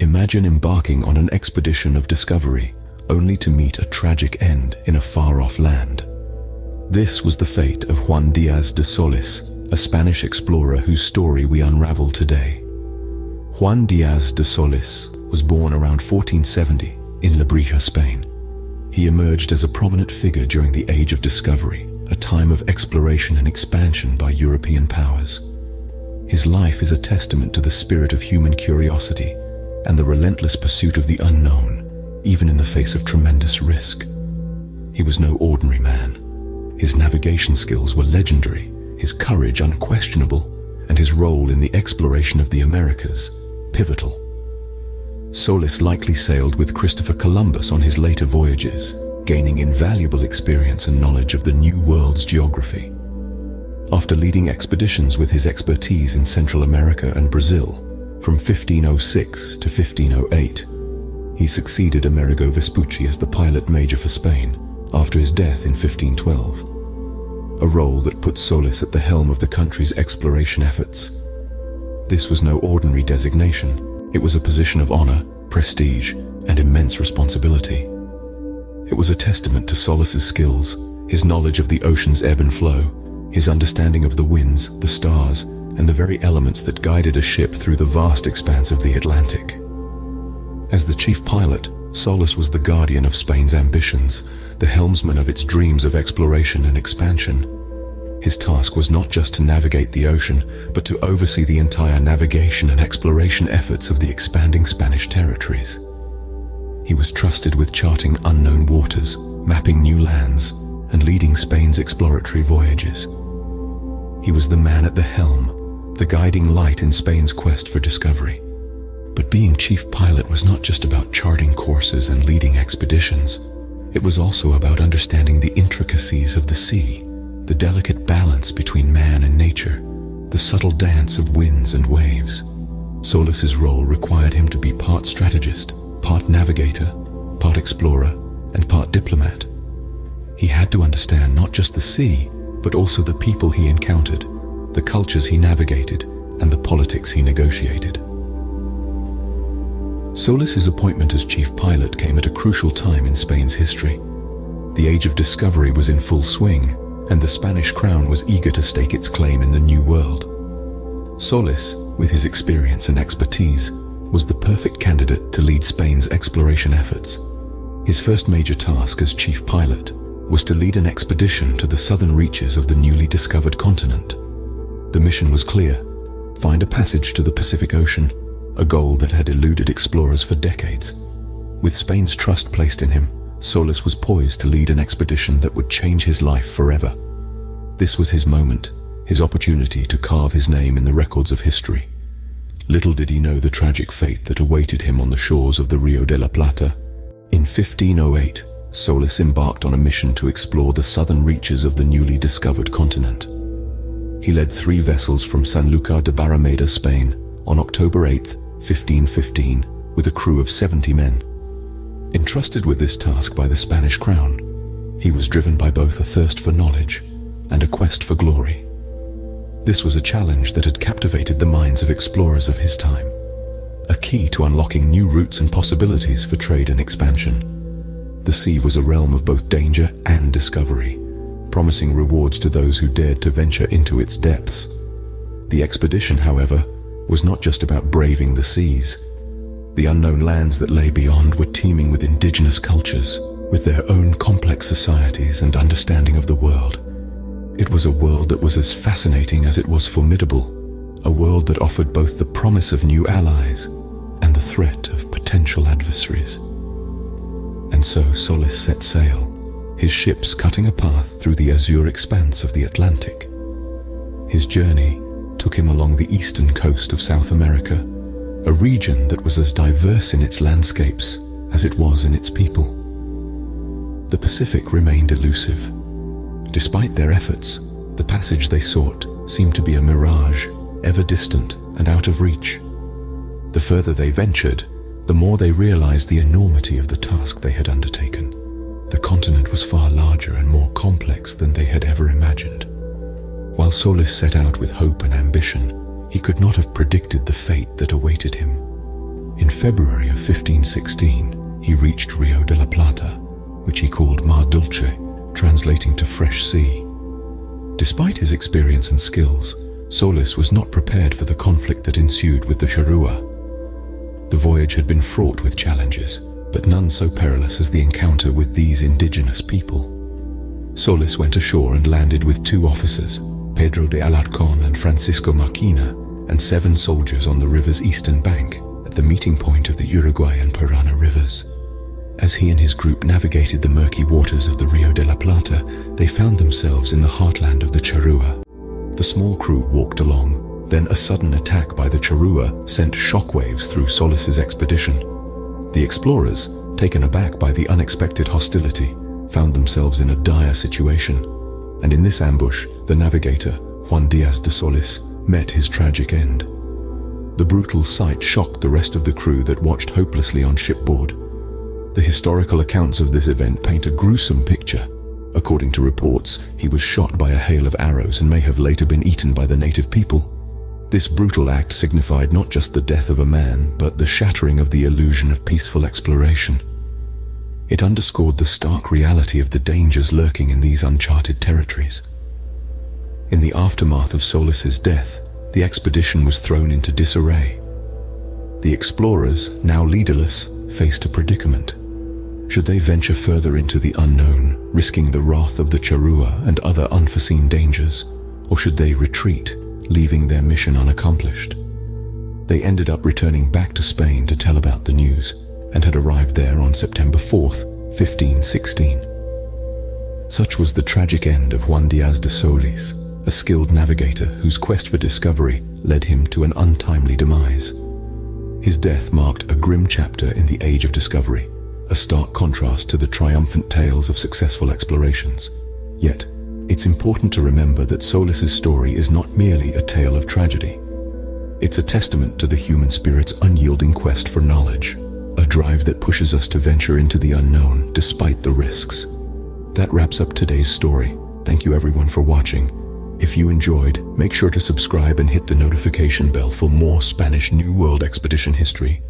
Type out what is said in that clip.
Imagine embarking on an expedition of discovery, only to meet a tragic end in a far-off land. This was the fate of Juan Diaz De Solis, a Spanish explorer whose story we unravel today. Juan Diaz De Solis was born around 1470 in Lebrija, Spain. He emerged as a prominent figure during the Age of Discovery, a time of exploration and expansion by European powers. His life is a testament to the spirit of human curiosity and the relentless pursuit of the unknown, even in the face of tremendous risk. He was no ordinary man. His navigation skills were legendary, his courage unquestionable, and his role in the exploration of the Americas pivotal. Solis likely sailed with Christopher Columbus on his later voyages, gaining invaluable experience and knowledge of the New World's geography. After leading expeditions with his expertise in Central America and Brazil, from 1506 to 1508, he succeeded Amerigo Vespucci as the pilot major for Spain after his death in 1512, a role that put Solis at the helm of the country's exploration efforts. This was no ordinary designation. It was a position of honor, prestige, and immense responsibility. It was a testament to Solis's skills, his knowledge of the ocean's ebb and flow, his understanding of the winds, the stars, and the very elements that guided a ship through the vast expanse of the Atlantic. As the chief pilot, Solis was the guardian of Spain's ambitions, the helmsman of its dreams of exploration and expansion. His task was not just to navigate the ocean, but to oversee the entire navigation and exploration efforts of the expanding Spanish territories. He was trusted with charting unknown waters, mapping new lands, and leading Spain's exploratory voyages. He was the man at the helm, the guiding light in Spain's quest for discovery. But being chief pilot was not just about charting courses and leading expeditions. It was also about understanding the intricacies of the sea, the delicate balance between man and nature, the subtle dance of winds and waves. Solis's role required him to be part strategist, part navigator, part explorer, and part diplomat. He had to understand not just the sea, but also the people he encountered, the cultures he navigated, and the politics he negotiated. Solis's appointment as chief pilot came at a crucial time in Spain's history. The Age of Discovery was in full swing, and the Spanish crown was eager to stake its claim in the New World. Solis, with his experience and expertise, was the perfect candidate to lead Spain's exploration efforts. His first major task as chief pilot was to lead an expedition to the southern reaches of the newly discovered continent. The mission was clear: find a passage to the Pacific Ocean, a goal that had eluded explorers for decades. With Spain's trust placed in him, Solis was poised to lead an expedition that would change his life forever. This was his moment, his opportunity to carve his name in the records of history. Little did he know the tragic fate that awaited him on the shores of the Rio de la Plata. In 1508, Solis embarked on a mission to explore the southern reaches of the newly discovered continent. He led 3 vessels from Sanlúcar de Barrameda, Spain, on October 8, 1515, with a crew of 70 men. Entrusted with this task by the Spanish crown, he was driven by both a thirst for knowledge and a quest for glory. This was a challenge that had captivated the minds of explorers of his time, a key to unlocking new routes and possibilities for trade and expansion. The sea was a realm of both danger and discovery, promising rewards to those who dared to venture into its depths. The expedition, however, was not just about braving the seas. The unknown lands that lay beyond were teeming with indigenous cultures, with their own complex societies and understanding of the world. It was a world that was as fascinating as it was formidable, a world that offered both the promise of new allies and the threat of potential adversaries. And so Solis set sail, his ships cutting a path through the azure expanse of the Atlantic. His journey took him along the eastern coast of South America, a region that was as diverse in its landscapes as it was in its people. The Pacific remained elusive. Despite their efforts, the passage they sought seemed to be a mirage, ever distant and out of reach. The further they ventured, the more they realized the enormity of the task they had undertaken. The continent was far larger and more complex than they had ever imagined. While Solis set out with hope and ambition, he could not have predicted the fate that awaited him. In February of 1516, he reached Rio de la Plata, which he called Mar Dulce, translating to fresh sea. Despite his experience and skills, Solís was not prepared for the conflict that ensued with the Charrua. The voyage had been fraught with challenges, but none so perilous as the encounter with these indigenous people. Solís went ashore and landed with 2 officers, Pedro de Alarcón and Francisco Marquina, and 7 soldiers on the river's eastern bank, at the meeting point of the Uruguay and Parana rivers. As he and his group navigated the murky waters of the Rio de la Plata, they found themselves in the heartland of the Charrua. The small crew walked along, then a sudden attack by the Charrua sent shockwaves through Solís's expedition. The explorers, taken aback by the unexpected hostility, found themselves in a dire situation, and in this ambush, the navigator, Juan Diaz De Solis, met his tragic end. The brutal sight shocked the rest of the crew that watched hopelessly on shipboard. The historical accounts of this event paint a gruesome picture. According to reports, he was shot by a hail of arrows and may have later been eaten by the native people. This brutal act signified not just the death of a man, but the shattering of the illusion of peaceful exploration. It underscored the stark reality of the dangers lurking in these uncharted territories. In the aftermath of Solís's death, the expedition was thrown into disarray. The explorers, now leaderless, faced a predicament. Should they venture further into the unknown, risking the wrath of the Charrua and other unforeseen dangers, or should they retreat, leaving their mission unaccomplished? They ended up returning back to Spain to tell about the news, and had arrived there on September 4th, 1516. Such was the tragic end of Juan Diaz De Solis, a skilled navigator whose quest for discovery led him to an untimely demise. His death marked a grim chapter in the age of discovery, a stark contrast to the triumphant tales of successful explorations. Yet, it's important to remember that Solís's story is not merely a tale of tragedy. It's a testament to the human spirit's unyielding quest for knowledge, a drive that pushes us to venture into the unknown despite the risks. That wraps up today's story. Thank you everyone for watching. If you enjoyed, make sure to subscribe and hit the notification bell for more Spanish New World expedition history.